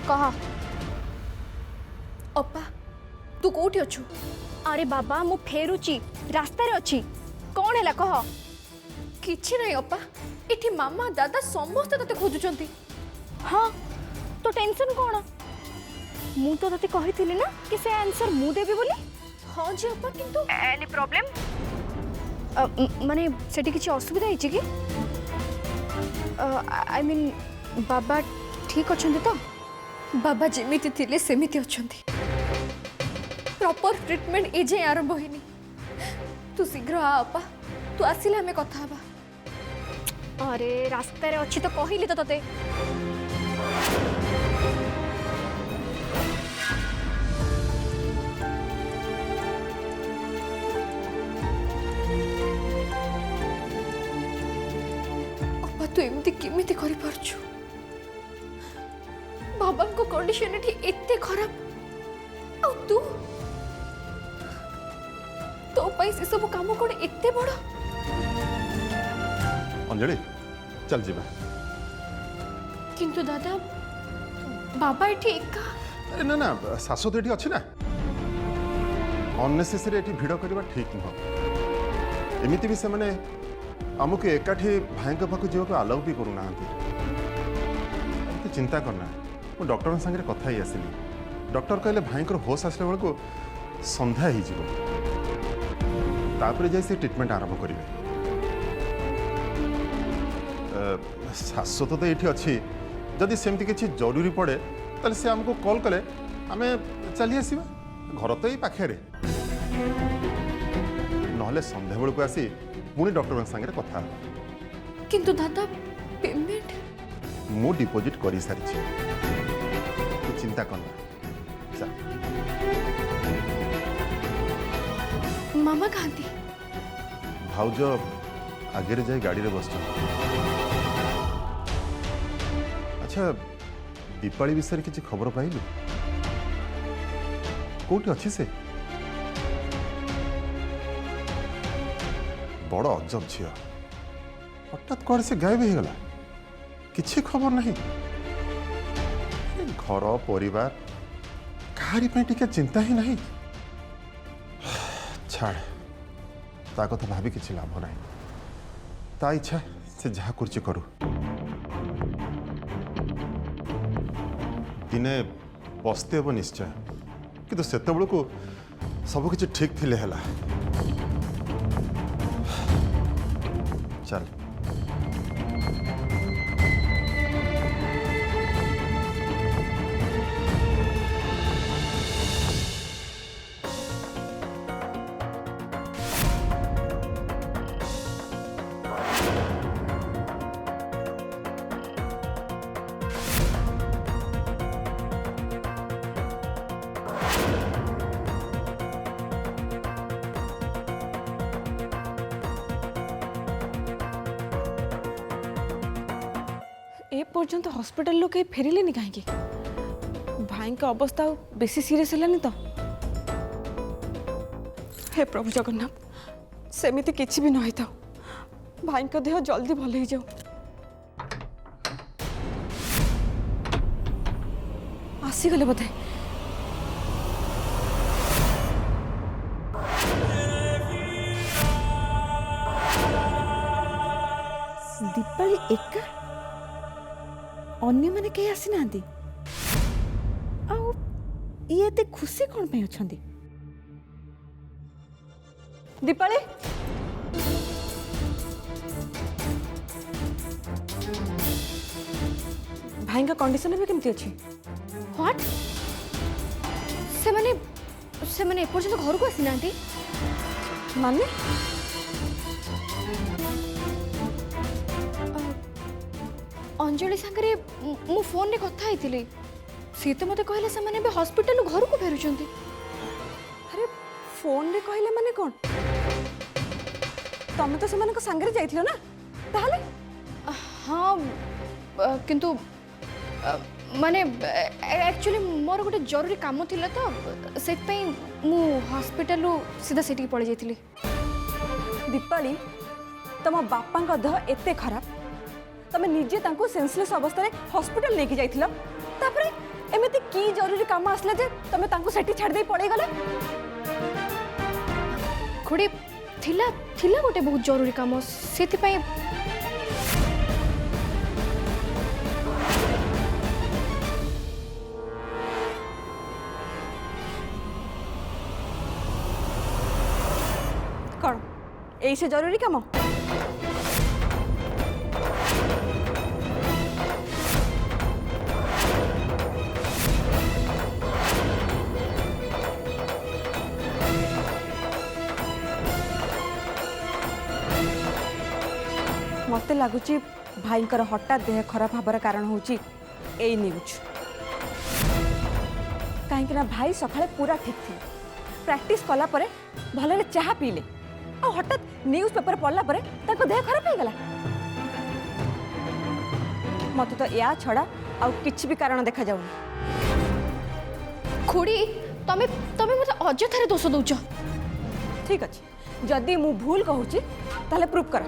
कह। अप्पा तू कोठी अच्छु? अरे बाबा मु फेरुची रास्तार अच्छी कौन है कह। किछि नहीं अप्पा, इठी मामा दादा समस्त तते खोजुचंती। हाँ तो टेंशन कौन? मु तो तते कही ना कि से आंसर मु देबी बोली। हाँ जी अप्पा, किंतु एनी प्रॉब्लम माने सेठी किछि असुविधा हिची कि? आई मीन बाबा ठीक अछंती तो? बाबा जेमिति थिले सेमिति अछंती। प्रॉपर ट्रीटमेंट एजे आरंभ होइनी। तू शीघ्र आ अप्पा, तू आसिले हमें कथा हबा। अरे रास्ता रे अच्छी तो कहली तो तते। अप्पा तू एमती केमिति करि पारछु? बाबा को कंडीशन एठी एते खराब आ तू तो पई से सब काम कोन एते बड़? अंजलि चल जीवा। किंतु दादा बाबा एठी एका। अरे ना ना शाशु तो ये अच्छी ना, अननेसेसरी ये भिड़ करवा ठीक नुह। एमती भी से मैंने आमको एकाठी भाई पाक जावाक आलाउ भी करूना। तो चिंता करना, मुझे डॉक्टर सागर कथा ही आसली। डॉक्टर कहले भाई होश आसला बेलू संध्या होपर जाए ट्रीटमेंट आरंभ करेंगे। शाश्वत तो ये अच्छी, जदि सेमती किसी जरूरी पड़े तो से आमको कॉल कले आम चली आसवा। घर तो ये पाखे ना संध्या बेलू आसी पुणी डॉक्टर सागर कथा। किंतु दादा पेमेंट मु डिपॉजिट कर सारी, चिंता करना। मामा कहती भाउज आगे जाए गाड़ी रे बस। अच्छा दीपाली विषय किसी खबर पाइलु? कोठी अच्छी से? बड़ अजब झील हठात कौन से गायब हो गला, किसी खबर नहीं। घर परिवार कहारी पे टिके चिंता ही नहीं। छाड़ ता कथा भाभी किसी लाभ नहीं। ता इच्छा से जहा कुछ करू। दिने पस्ते हे निश्चय, किंतु सेते बेलू को सब किछि ठीक थिले हला। चल ए पर्यंत हॉस्पिटल लोग फेरिले कहीं? भाई का अवस्था बेसी सीरियस है तो? हे प्रभु जगन्नाथ, सेमिति किछि भी नहीं था। भाई का देह जल्दी भल हो जाओ। आसीगले बोधे। दीपाली एका अन्य माने कहीं आसी ना? ये एते खुशी कौन पे अछंदी? दीपाली भाई का कंडीशन भी केमती अछि? व्हाट? से माने एपर्यंत घर को आसी नांती? माने अंजलि सांगरे मु फोन रे कथा आईथिली। सी तो मते कहले से माने बे हॉस्पिटल घर को फेरुचंती। अरे फोन रे कहले माने कोन? तमे तो सेमान को संगे जाइथिलो ना? ताहले हाँ किंतु माने एक्चुअली मोर गोटे जरूरी काम थिला तो से मु हॉस्पिटल सीधा सेठी पड़े जाइथिली। दीपाली तम बापा का देह एते खराब, तमे निजे तांको सेंसलेस अवस्था रे हॉस्पिटल लेके जाइथिलो, तापरे एमती की जरूरी काम आसला जे तमे तांको सेठी छाड़ दे पड़े गले खुड़ी थिला थिला गोटे बहुत जरूरी काम सेति पई कौन एई से जरूरी काम मत लगुच भाईंकर हठात देह खराब हबार कारण होची ए न्यूज कहीं भाई सकाळे पूरा ठीक थी प्रैक्टिस कला परे भलरे चाहा पीले आ हठात न्यूज पेपर पढ़ला परे ताको देह खराब हो गला मत तो या छड़ा आ किछि भी कारण देखा जाउनी खुड़ी तमे तमे मते अजथारे दोष दउछ ठीक अच्छे जदि मु भूल कहूची ताले प्रूफ कर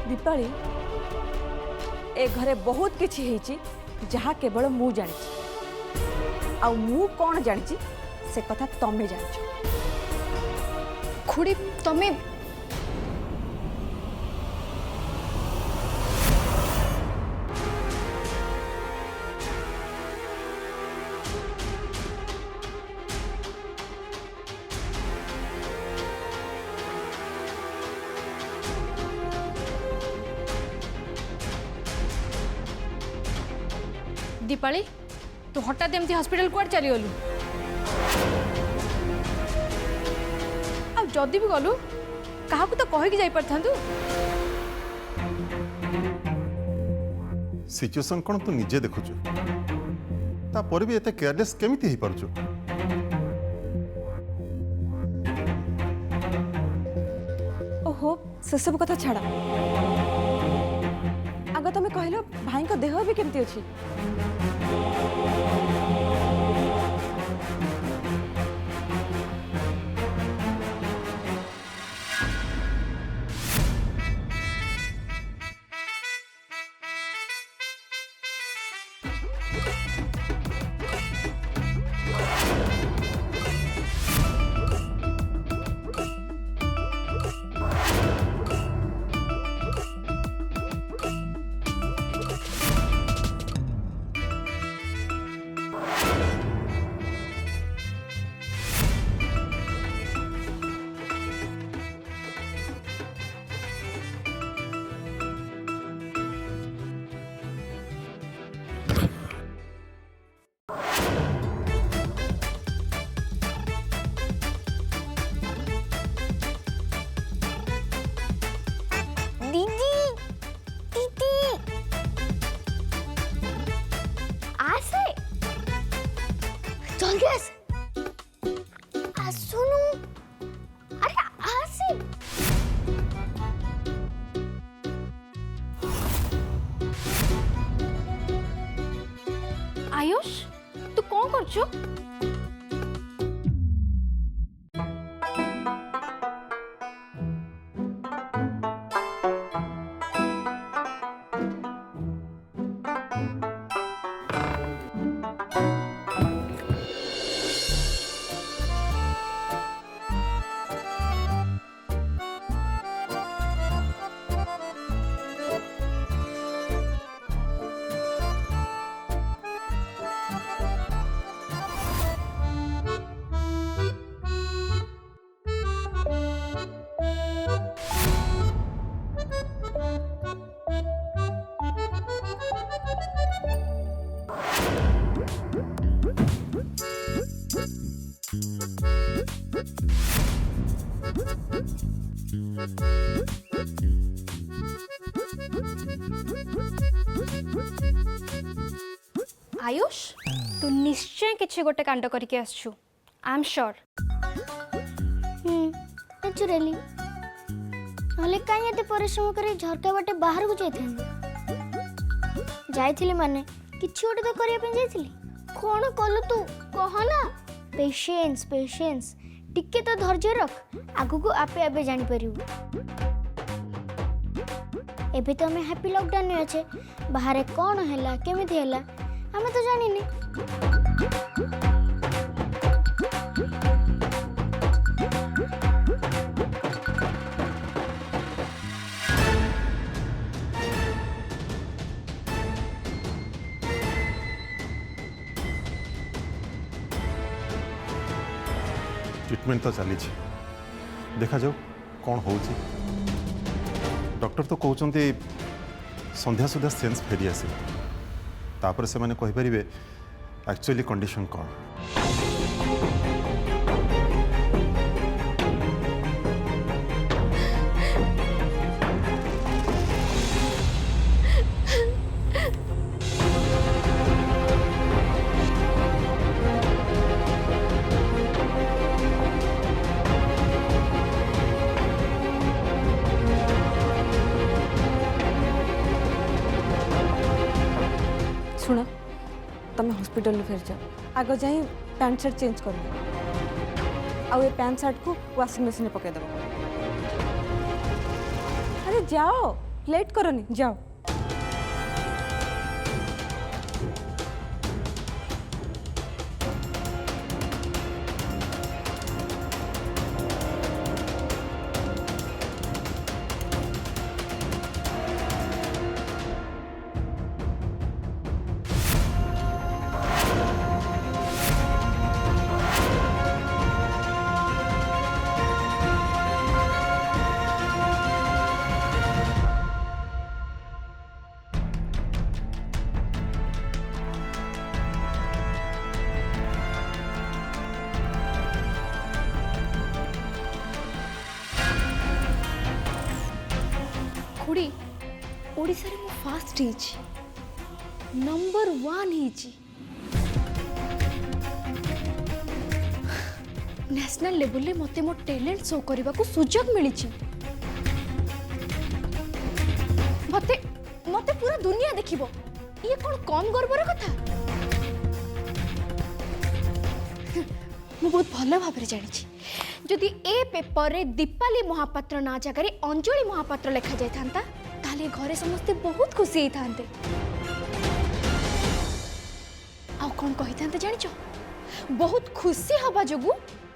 दीपाली ए घरे बहुत किछि हेची जहा केवल मु जानी आ मु कौन जानी से कथा तमे जानी खुड़ी तमे दीपाली तू हठात एमती हॉस्पिटल कुआड चली गलु आ जदि भी गलु काहा को तो कहि कि जाई परथांतु सिचुएशन कौन तू निजे देखुचु तापर भी एते केयरलेस केमिति ही परचु ओहो से सब कथा छाड़ा आग तमे कहलो भाई को देह भी केमती अछि आयुष तू कौन करछु आयुष तू निश्चय किसी गोटे कांड करके आसछु आई एम श्योर नेचुरली नले काई एते परिश्रम करे झरका बाटे बाहर को जाइथिली माने किछि गोटे तो करिया पे जाइथिली कोन कलु तू कह ना पेशेंस पेशेंस टिके तो धैर्य रख आगु को आपे आपे जानि परिबु एबे तो हमें हैप्पी लॉकडाउन में अच्छे बाहर कौन है केमिति है हमें तो जानी ट्रिटमेंट तो चली देखा जाऊ कौन हो डॉक्टर तो कहते संध्या सुधा सेन्स फेरी आस तापर से माने कहिपारे एक्चुअली कंडीशन कौन शुण तुम हॉस्पिटल फेर जाओ आग जाई पैंट सार्ट चेंज कर आउ ये पैंट सार्ट को वाशिंग मशीन में पकईदेव अरे जाओ लेट करनी जाओ खुड़ी ओडिसा रे मु फास्ट हिची नंबर 1 हिची नेशनल लेवल ले मते मो टैलेंट शो करबा को सुजोग मिली मते मते पूरा दुनिया देखिबो ये कौन कम गर्वर कथा मु बहुत भल भाव जानी जदि ए पेपर रे दीपाली महापात्र ना जगह अंजलि महापात्र लिखा जाता ताले घरे समस्ते बहुत खुशी होते आ कौन कही जान बहुत खुशी हवा जोगु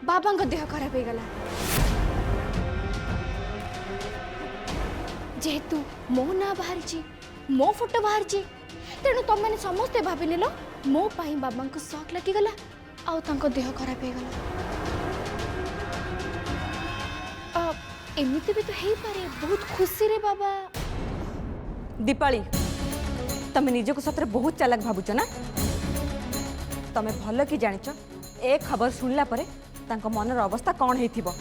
बाबा देह खराब हो गला जेहेतु मो ना बाहरी मो फोटो बाहरी तेणु तुम मैंने समस्ते भाव नेल मो पाई बाबा को शौक लगिगला आउ तांको देह खराब हो गला एमती भी तो है पारे बहुत खुशी रे बाबा दीपाली तमें निजक सतरे बहुत चालाक भावुच ना तमें भल कि जानिच ए खबर सुनला परे तांको मनर अवस्था कौन हेथिबो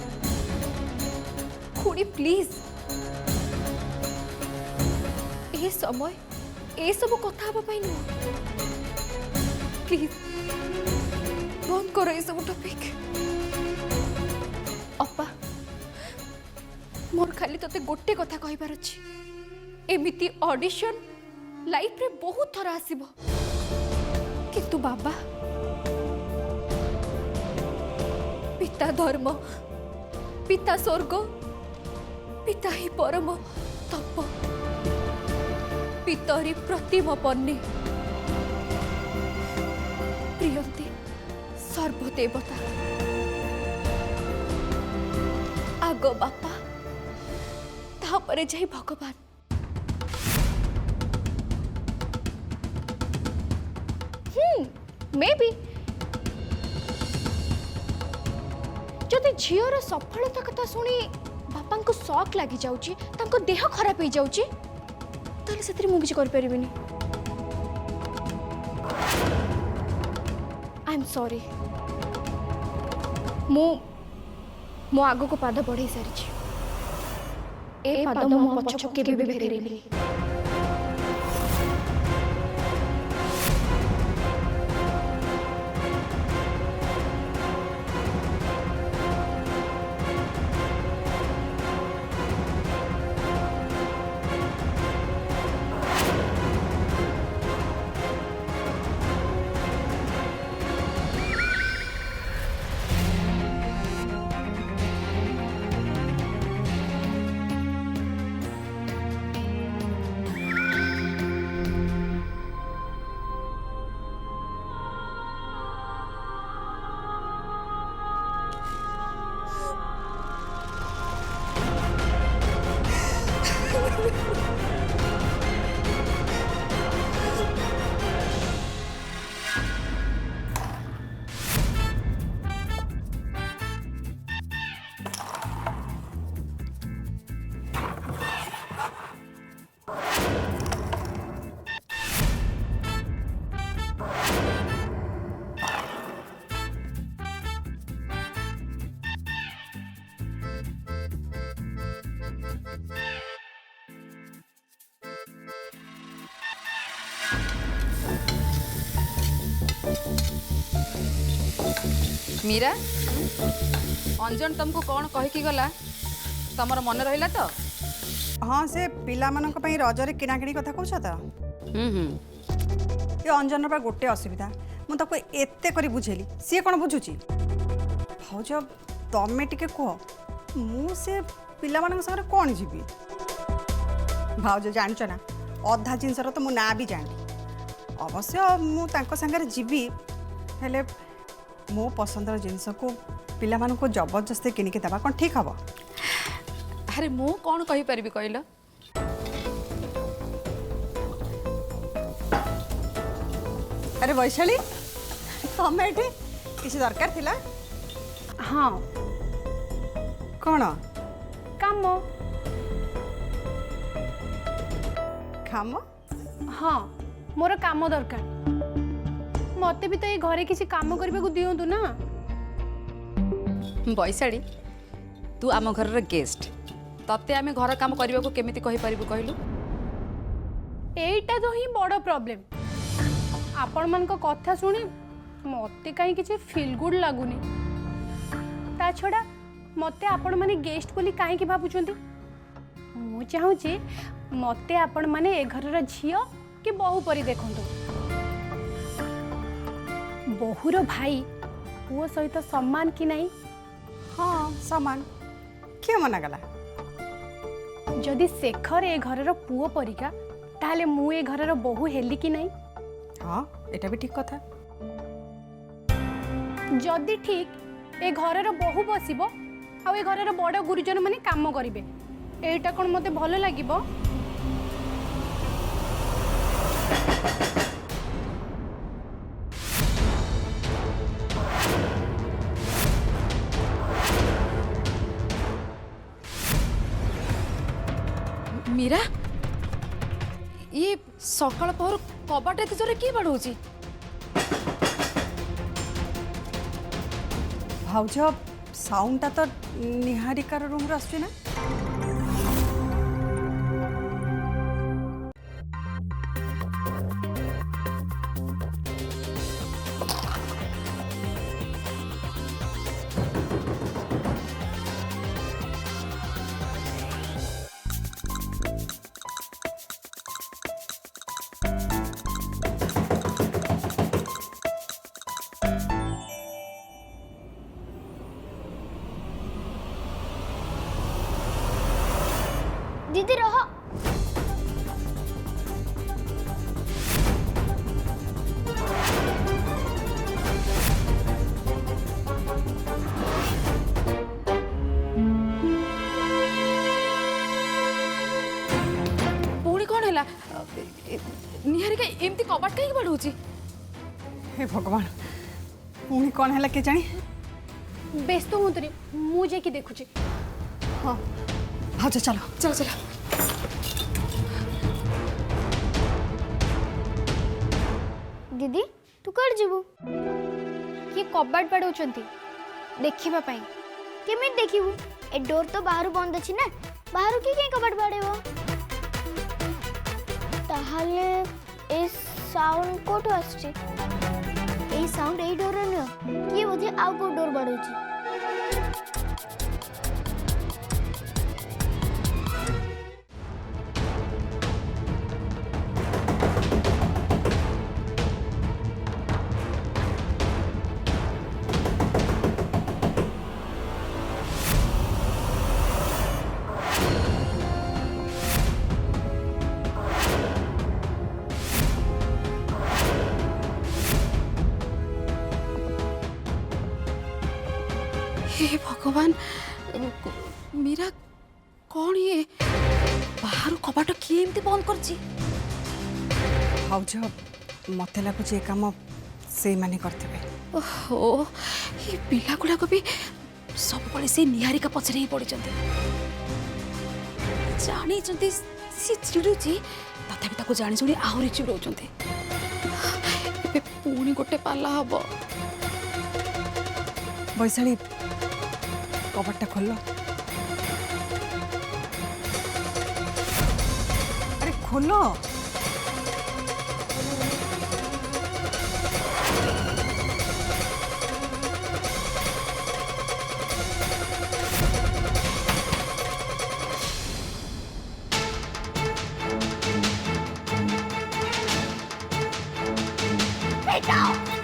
खुड़ी प्लीज ए समय ए सब कथा हबा पई न प्लीज बंद करो ए सब टॉपिक अपा मोर खाली तते गोटे कथा कहिबार अछि एमिति ऑडिशन लाइफ रे बहुत थरा आसीबो किंतु बाबा पिता धर्म पिता स्वर्ग पिता ही परम तप पितरी प्रतिम पन्ने प्रियंते सर्वदेवता आग बापा तापरे जाई भगवान मे बी जदि झीर सफलता कथा शुणी बापा को शौक लगी जाउची तांको देह खराब हो जाउची ताले सेतरी मु किछ कर परिबिनी आई एम सॉरी मो आगो को पाद बढ़े सारी ए पाद मो पछ केबे भी फेरेनी मीरा अंजन तुमको कौन कहीकि गला तमर मन रहिला तो? हाँ से पिलामानंक पई रजरे किणाकिणी कथा कहछ त ये अंजन पर गोटे असुविधा मु ताको एते करी बुझेली सी कौन बुझुची भाउज तमे टिके कह मु से पिलामानंक संगे कौन जीवी भाउज जानछ ना अधा जिनसर तो मु ना भी जानी अवश्य मु तांको संगे जीवी हेले मो पसंदर जिनस को पिलामानंको जबरदस्ती किनिके देबा कौन ठीक हबो? अरे मु कौन कही परिबी कहलो? अरे वैशाली तमे एठी किसी दरकार थिला? हाँ कौन काम खाम? हाँ मोर काम दरकार मते भी तो ये घरे किसी काम करबे को दियंतु ना। बैसाड़ी तू आम घर गेस्ट तते आमे घर काम करबा को केमिति कहि परिबु कहलु? एटा तो ही बड़ प्रॉब्लम आपण मन को कथा सुनी मते कहीं किसी फील गुड लागुनी ता छड़ा मते आपण माने गेस्ट बोली काहे की भाबुचंती मु चाहूची मते आपण माने ए घरर झियो कि बहु परी देखंतु बहुर भाई पुओ सहित सम्मान कि नहीं? हाँ सामान किए मना गला? जदि शेखर ए घरर पुओ परिका ताले मु ए घरर बहु हेली कि नहीं? हाँ एटा भी ठीक कथा। जदि ठीक ए घरर बहु बसिबो आ ए घरर बड़ गुरुजन माने काम करिवे एटा कोन मते भलो लागिबो? मीरा ये सकाळ पहर कबाट एते जोरे की बाडौची? भाउज साउंडटा तो निहारिकार रूम रे आछी ना? दीदी रहो पुणी कौन है निहारिका एमती कबाट कहीं बाडौची? हे भगवान पुणी कौन है के जानी? व्यस्त हुंतरी मु जे की देखुची। हाँ भाउज चलो चल चल दीदी तू कड़ जीवु ये कबाट बाडौचंती देखिबा पई केमित देखिबु ए डोर तो बाहर बंद अछि ना बाहर की के कबाट बाडेबो ताहाले ए साउंड कोठो आछी ए साउंड ए डोर न की बोझे आउ को डोर बाडौची हे भगवान मीरा कौन ये बाहर कबाट किए एमती बंद करची? भाउज मते लागुच ए काम से माने करथिबे। ओहो ये पिला गुड़ा को भी सब बड़े से निहारिका पछरे ही पड़ी चंती जानी चंती सी चिड़ुची तथापि ताको जानी सुनी आहुरी चिड़ौचंती ए पुणी गोटे पाला हबो। वैशाली कबाटा खोल अरे खोलो right now.